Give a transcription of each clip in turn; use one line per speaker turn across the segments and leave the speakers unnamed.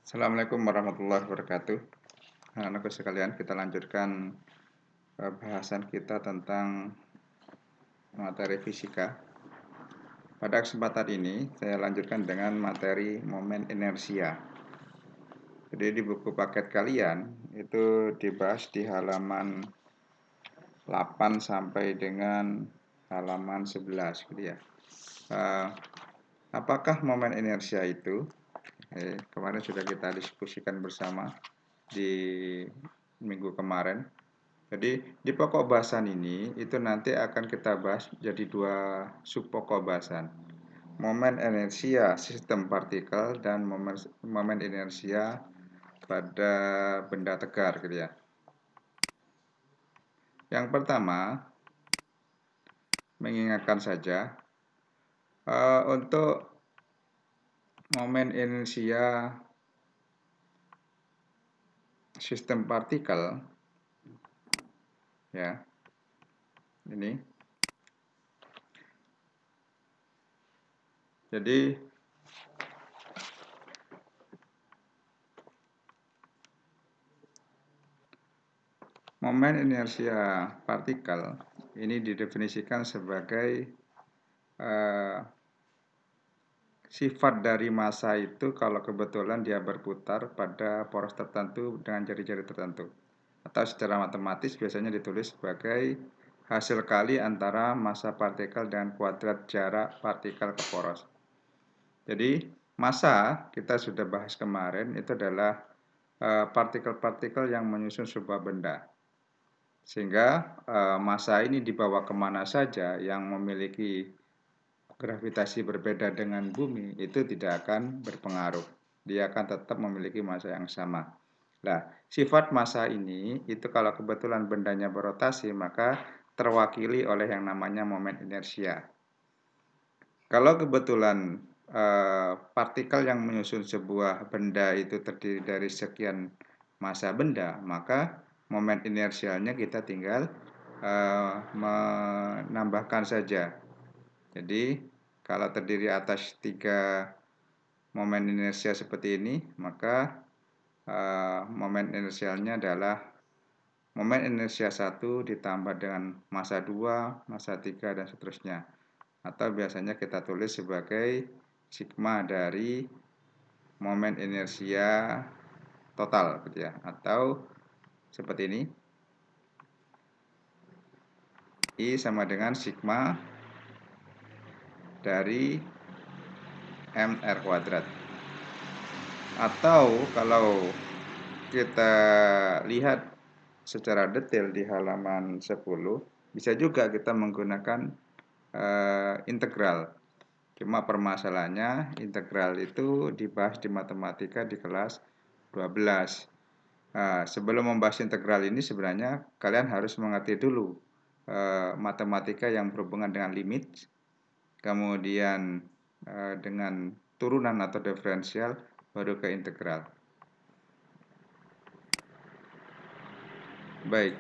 Assalamualaikum warahmatullahi wabarakatuh. Anak-anakku sekalian, kita lanjutkan bahasan kita tentang materi fisika. Pada kesempatan ini, saya lanjutkan dengan materi momen inersia. Jadi di buku paket kalian, itu dibahas di halaman 8 sampai dengan halaman 11 gitu ya. Apakah momen inersia itu? Kemarin sudah kita diskusikan bersama di minggu kemarin. Jadi di pokok bahasan ini itu nanti akan kita bahas jadi dua subpokok bahasan. Momen inersia sistem partikel dan momen inersia pada benda tegar gitu ya. Yang pertama, mengingatkan saja untuk momen inersia sistem partikel ya. Ini. Jadi momen inersia partikel ini didefinisikan sebagai sifat dari massa itu kalau kebetulan dia berputar pada poros tertentu dengan jari-jari tertentu. Atau secara matematis biasanya ditulis sebagai hasil kali antara massa partikel dan kuadrat jarak partikel ke poros. Jadi massa kita sudah bahas kemarin itu adalah partikel-partikel yang menyusun sebuah benda. Sehingga massa ini dibawa kemana saja yang memiliki gravitasi berbeda dengan bumi itu tidak akan berpengaruh. Dia akan tetap memiliki massa yang sama. Nah, sifat massa ini itu kalau kebetulan bendanya berotasi maka terwakili oleh yang namanya momen inersia. Kalau kebetulan partikel yang menyusun sebuah benda itu terdiri dari sekian massa benda, maka momen inersialnya kita tinggal menambahkan saja. Jadi kalau terdiri atas 3 momen inersia seperti ini, maka momen inersialnya adalah momen inersia 1 ditambah dengan massa 2, massa 3, dan seterusnya. Atau biasanya kita tulis sebagai sigma dari momen inersia total gitu ya. Atau seperti ini. I sama dengan sigma dari mr kuadrat. Atau kalau kita lihat secara detail di halaman 10, bisa juga kita menggunakan integral. Cuma permasalahannya integral itu dibahas di matematika di kelas 12. Sebelum membahas integral ini sebenarnya kalian harus mengerti dulu matematika yang berhubungan dengan limit, kemudian dengan turunan atau diferensial, baru ke integral. Baik.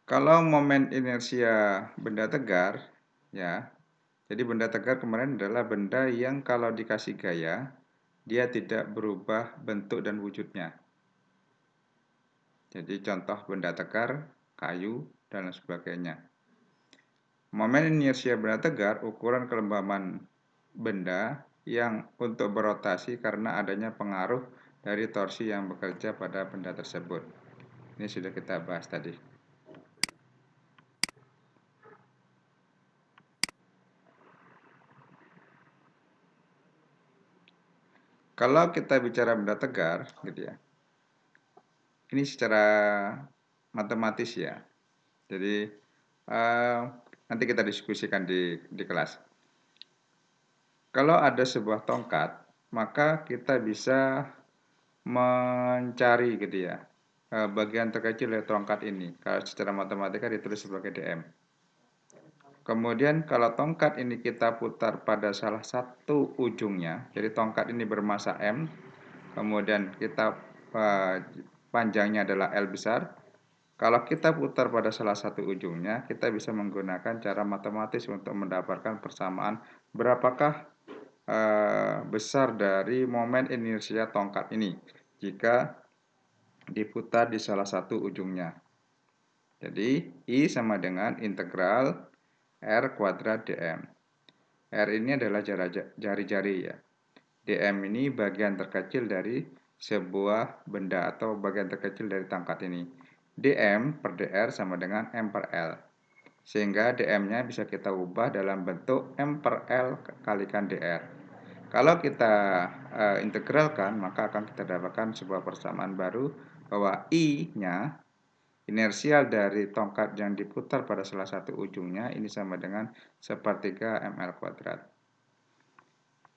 Kalau momen inersia benda tegar, ya, jadi benda tegar kemarin adalah benda yang kalau dikasih gaya, dia tidak berubah bentuk dan wujudnya. Jadi contoh benda tegar, kayu, dan sebagainya. Momen inersia benda tegar, ukuran kelembaban benda yang untuk berotasi karena adanya pengaruh dari torsi yang bekerja pada benda tersebut. Ini sudah kita bahas tadi. Kalau kita bicara benda tegar, gitu ya. Ini secara matematis ya. Jadi nanti kita diskusikan di kelas. Kalau ada sebuah tongkat, maka kita bisa mencari gitu ya bagian terkecil dari tongkat ini. Kalau secara matematika ditulis sebagai dm. Kemudian kalau tongkat ini kita putar pada salah satu ujungnya, jadi tongkat ini bermassa m, kemudian kita panjangnya adalah L besar, Kalau kita putar pada salah satu ujungnya, kita bisa menggunakan cara matematis untuk mendapatkan persamaan berapakah besar dari momen inersia tongkat ini jika diputar di salah satu ujungnya. Jadi, I sama dengan integral R kuadrat dm. R ini adalah jari-jari ya. dm ini bagian terkecil dari sebuah benda atau bagian terkecil dari tongkat ini. dm per dr sama dengan m per l. Sehingga dm-nya bisa kita ubah dalam bentuk m per l kalikan dr. Kalau kita integralkan, maka akan kita dapatkan sebuah persamaan baru bahwa I-nya, inersial dari tongkat yang diputar pada salah satu ujungnya, ini sama dengan sepertiga ml kuadrat.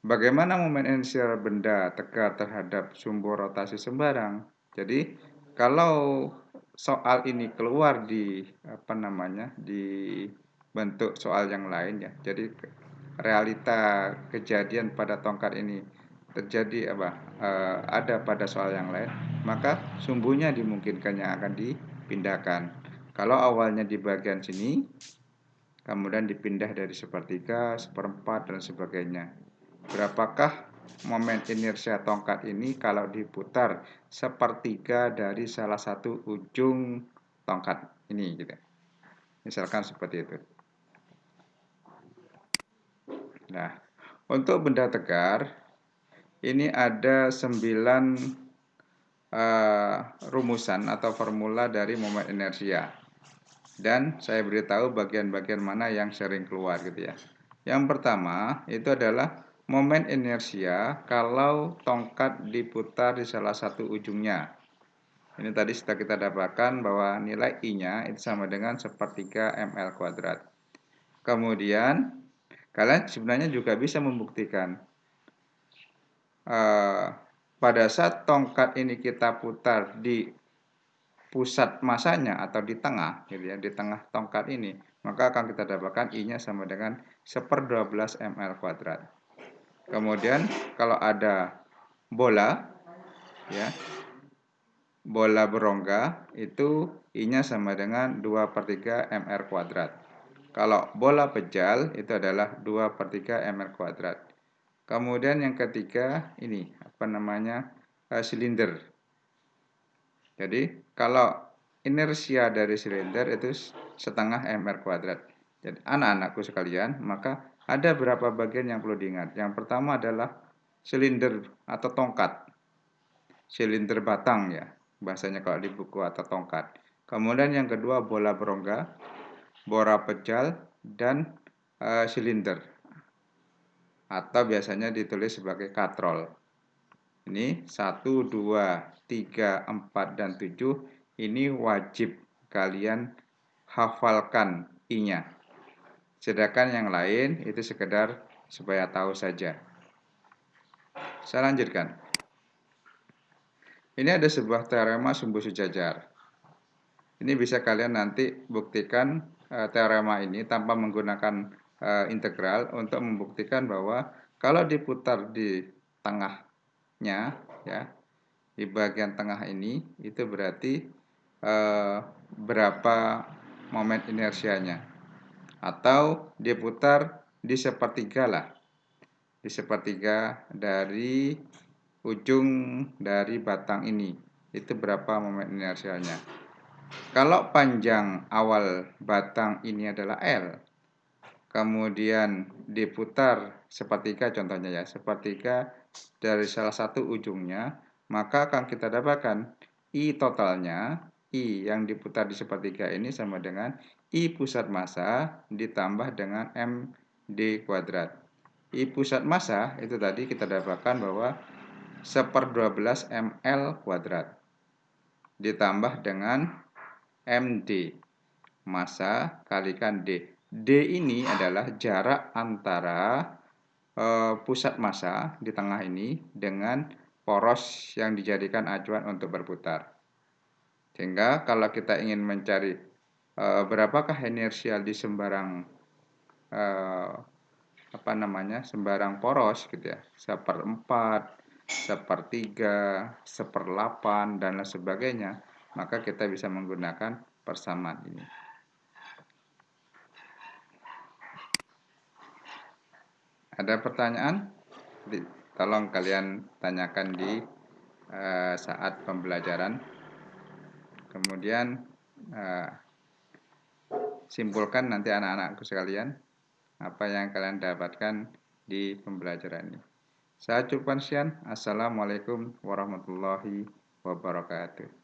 Bagaimana momen inersial benda tegak terhadap sumbu rotasi sembarang? Jadi, kalau soal ini keluar di bentuk soal yang lain ya. Jadi realita kejadian pada tongkat ini terjadi ada pada soal yang lain, maka sumbunya dimungkinkan yang akan dipindahkan. Kalau awalnya di bagian sini, kemudian dipindah dari sepertiga, seperempat, dan sebagainya. Berapakah momen inersia tongkat ini kalau diputar sepertiga dari salah satu ujung tongkat ini gitu. Misalkan seperti itu. Nah, untuk benda tegar ini ada 9 rumusan atau formula dari momen inersia. Dan saya beritahu bagian-bagian mana yang sering keluar gitu ya. Yang pertama itu adalah momen inersia kalau tongkat diputar di salah satu ujungnya. Ini tadi sudah kita dapatkan bahwa nilai I-nya itu sama dengan sepertiga ml kuadrat. Kemudian kalian sebenarnya juga bisa membuktikan pada saat tongkat ini kita putar di pusat masanya atau di tengah gitu ya, di tengah tongkat ini, maka akan kita dapatkan I-nya sama dengan 1/12 ml kuadrat. Kemudian kalau ada bola ya, bola berongga itu I-nya sama dengan 2/3 mr kuadrat. Kalau bola pejal itu adalah 2/3 mr kuadrat. Kemudian yang ketiga ini silinder. Jadi kalau inersia dari silinder itu setengah mr kuadrat. Jadi anak-anakku sekalian, maka ada beberapa bagian yang perlu diingat. Yang pertama adalah silinder atau tongkat. Silinder batang ya, bahasanya kalau di buku, atau tongkat. Kemudian yang kedua bola berongga, bola pejal, dan silinder. Atau biasanya ditulis sebagai katrol. Ini 1, 2, 3, 4, dan 7. Ini wajib kalian hafalkan I-nya. Sedangkan yang lain itu sekedar supaya tahu saja. Saya lanjutkan. Ini ada sebuah teorema sumbu sejajar. Ini bisa kalian nanti buktikan teorema ini tanpa menggunakan integral untuk membuktikan bahwa kalau diputar di tengahnya ya, di bagian tengah ini itu berarti berapa momen inersianya, atau diputar di sepertiga lah, di sepertiga dari ujung dari batang ini itu berapa momen inersianya. Kalau panjang awal batang ini adalah L, kemudian diputar sepertiga, contohnya ya, sepertiga dari salah satu ujungnya, maka akan kita dapatkan I totalnya, I yang diputar di sepertiga ini sama dengan I pusat massa ditambah dengan md kuadrat. I pusat massa itu tadi kita dapatkan bahwa 1/12 ml kuadrat ditambah dengan md, massa kalikan d. D ini adalah jarak antara pusat massa di tengah ini dengan poros yang dijadikan acuan untuk berputar. Sehingga kalau kita ingin mencari berapakah inersial di sembarang sembarang poros gitu ya, 1/4, 1/3, 1/8, dan lain sebagainya, maka kita bisa menggunakan persamaan ini. Ada pertanyaan? Tolong kalian tanyakan di saat pembelajaran. Kemudian simpulkan nanti anak-anakku sekalian apa yang kalian dapatkan di pembelajaran ini. Saya cukupkan sekian. Assalamualaikum warahmatullahi wabarakatuh.